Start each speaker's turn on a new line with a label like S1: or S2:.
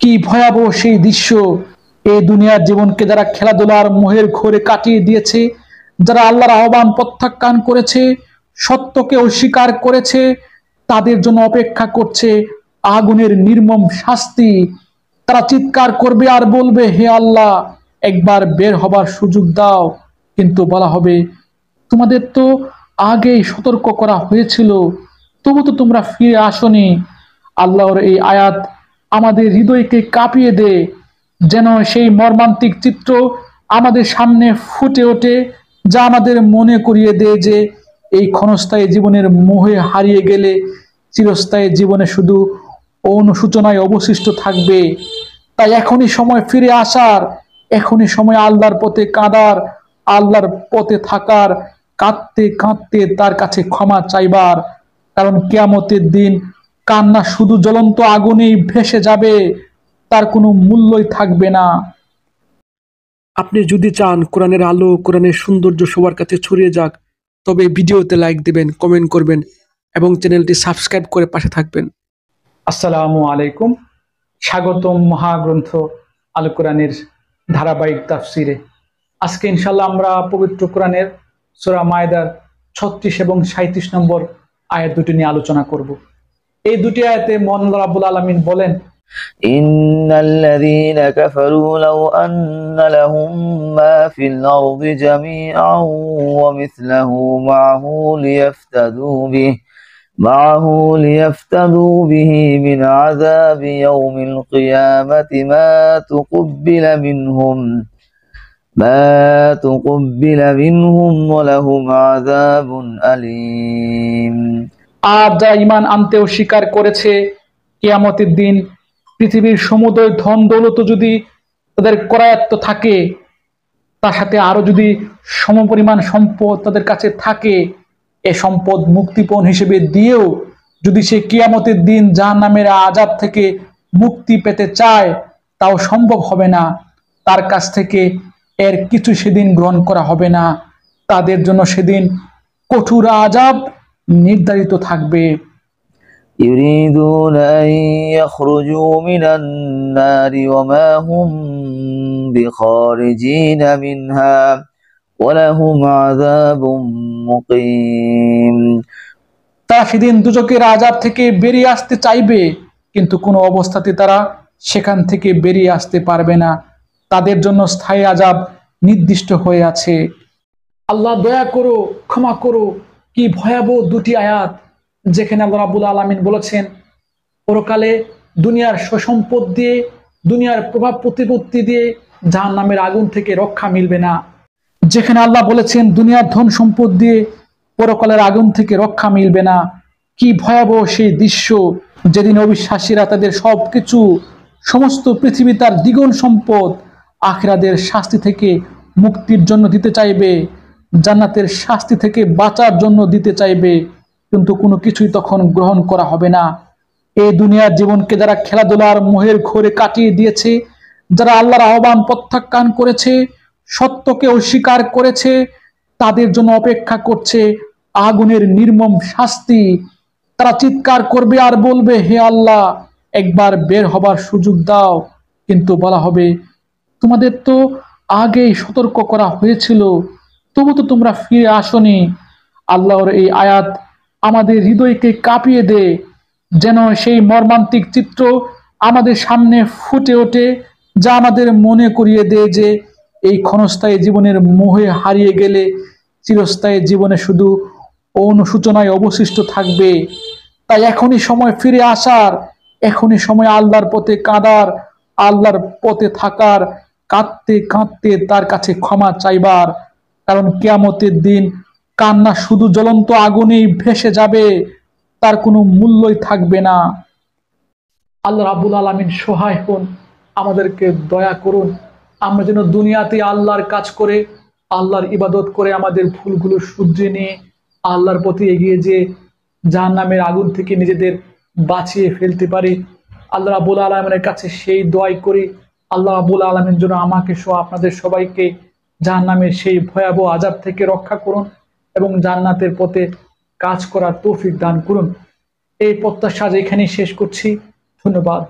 S1: কি ভয়াবহ সেই দৃশ্য! এই দুনিয়ার জীবনকে যারা খেলাধুলার মোহের ঘোরে কাটিয়ে দিয়েছে, যারা আল্লাহর আহ্বান প্রত্যাখ্যান করেছে, সত্যকে অস্বীকার করেছে, তাদের জন্য অপেক্ষা করছে আগুনের নির্মম শাস্তি। তারা চিৎকার করবে আর বলবে, হে আল্লাহ, একবার বের হবার সুযোগ দাও। কিন্তু বলা হবে, তোমাদের তো আগেই সতর্ক করা হয়েছিল, তবু তো তোমরা ফিরে আসনি। আল্লাহর এই আয়াত আমাদের হৃদয়কে কাঁপিয়ে দেয়, যেন সেই মর্মান্তিক চিত্র আমাদের সামনে ফুটে ওঠে, যা আমাদের মনে করিয়ে দেয় যে এই ক্ষণস্থায়ী জীবনের মোহে হারিয়ে গেলে চিরস্থায়ী জীবনে শুধু অনুশোচনায় অবশিষ্ট থাকবে। তাই এখনই সময় ফিরে আসার, এখনই সময় আল্লাহর পথে কাঁদার, আল্লাহর পথে থাকার, কাঁদতে কাঁদতে তার কাছে ক্ষমা চাইবার। কারণ কিয়ামতের দিন কান্না শুধু জ্বলন্ত আগুনেই ভেসে যাবে, তার কোনো মূল্যই থাকবে না।
S2: আপনি যদি চান কোরআনের আলো, কোরআনের সৌন্দর্য সবার কাছে ছড়িয়ে যাক, তবে ভিডিওতে লাইক দিবেন, কমেন্ট করবেন এবং চ্যানেলটি সাবস্ক্রাইব করে পাশে থাকবেন।
S1: আসসালামু আলাইকুম। স্বাগতম মহাগ্রন্থ আল কোরআনের ধারাবাহিক তাফসিরে। আজকে ইনশাল্লাহ আমরা পবিত্র কোরআনের সূরা মায়দার 36 এবং 37 নম্বর আয়াত দুটি নিয়ে আলোচনা করব। এই দুটি আয়াতে মহান আল্লাহ রাব্বুল আলামিন বলেন,
S3: ইন্নাল্লাযীনা কাফারু লাউ আন্না লাহুম মা ফিল আরদি জামিআন ওয়া মিসলাহু معه ليفتدوا به من عذاب يوم القيامة ما تقبل منهم ولهم عذاب أليم।
S1: আর যারা ঈমান আনতে অস্বীকার করেছে, কিয়ামতের দিন পৃথিবীর সমুদয় ধন দৌলত যদি তাদের করায়ত্ত থাকে, তার সাথে আরো যদি সমপরিমাণ সম্পদ তাদের কাছে থাকে, এ সম্পদ মুক্তিপণ হিসেবে দিয়েও যদি সে কিয়ামতের দিন জাহান্নামের আযাব থেকে মুক্তি পেতে চায়, তাও সম্ভব হবে না। তার কাছ থেকে এর কিছু সেদিন গ্রহণ করা হবে না। তাদের জন্য সেদিন কঠোর আযাব নির্ধারিত থাকবে।
S3: يريدون أن يخرجوا من النار وما هم بخارجين منها ولهم عذاب মুকিম।
S1: তারা সেদিন দুজকের আযাব থেকে বেরিয়ে আসতে চাইবে, কিন্তু কোনো অবস্থাতে তারা সেখান থেকে বেরিয়ে আসতে পারবে না। তাদের জন্য স্থায়ী আযাব নির্দিষ্ট হয়ে আছে। আল্লাহ দয়া করো, ক্ষমা করো! কি ভয়াবহ দুটি আয়াত, যেখানে আল্লাহ রাব্বুল আলামিন বলেছেন পরকালে দুনিয়ার সম্পদ দিয়ে, দুনিয়ার প্রভাব প্রতিপত্তি দিয়ে জাহান্নামের আগুন থেকে রক্ষা মিলবে না। যেখানে আল্লাহ বলেছেন দুনিয়ার ধন সম্পদ দিয়ে পরকালের আগুন থেকে রক্ষা মিলবে না। কি ভয়াবহ সেই দৃশ্য, যেদিন অবিশ্বাসীরা তাদের সবকিছু, সমস্ত পৃথিবী তার দ্বিগুণ সম্পদ আখিরাতের শাস্তি থেকে মুক্তির জন্য দিতে চাইবে, জান্নাতের শাস্তি থেকে বাঁচার জন্য দিতে চাইবে, কিন্তু কোনো কিছুই তখন গ্রহণ করা হবে না। এই দুনিয়ার জীবনকে যারা খেলাধুলার মোহের ঘোরে কাটিয়ে দিয়েছে, যারা আল্লাহর আহ্বান প্রত্যাখ্যান করেছে, সত্যকে অস্বীকার করেছে, তাদের জন্য অপেক্ষা করছে আগুনের নির্মম শাস্তি। তারা চিৎকার করবে আর বলবে, হে আল্লাহ, একবার বের হবার সুযোগ দাও। কিন্তু বলা হবে, তোমাদের তো আগেই সতর্ক করা হয়েছিল, তবু তো তোমরা ফিরে আসনি। আল্লাহর এই আয়াত আমাদের হৃদয়কে কাঁপিয়ে দেয়, যেন সেই মর্মান্তিক চিত্র আমাদের সামনে ফুটে ওঠে, যা আমাদের মনে করিয়ে দেয় যে এই ক্ষণস্থায়ী জীবনের মোহে হারিয়ে গেলে চিরস্থায়ী জীবনে শুধু অনুশোচনায় অবশিষ্ট থাকবে। তাই এখনই সময় ফিরে আসার, এখনই সময় আল্লাহর পথে কাঁদার, আল্লাহর পথে থাকার, কাঁদতে কাঁদতে তার কাছে ক্ষমা চাইবার। কারণ কিয়ামতের দিন কান্না শুধু জ্বলন্ত আগুনেই ভেসে যাবে, তার কোনো মূল্যই থাকবে না। আল্লাহ রাব্বুল আলামিন সহায় হন, আমাদেরকে দয়া করুন। আমরা যেন দুনিয়াতে আল্লাহর কাজ করে, আল্লাহর ইবাদত করে, আমাদের ভুলগুলো শুধরে নিয়ে আল্লাহর পথে এগিয়ে যে জাহান্নামের আগুন থেকে নিজেদের বাঁচিয়ে ফেলতে পারি। আল্লাহ রাব্বুল আলামিনের কাছে সেই দোয়াই করি, আল্লাহ রাব্বুল আলামিন যেন আমাকে সহ আপনাদের সবাইকে জাহান্নামের সেই ভয়াবহ আযাব থেকে রক্ষা করুন এবং জান্নাতের পথে কাজ করার তৌফিক দান করুন। এই প্রত্যাশা এখানেই শেষ করছি। ধন্যবাদ।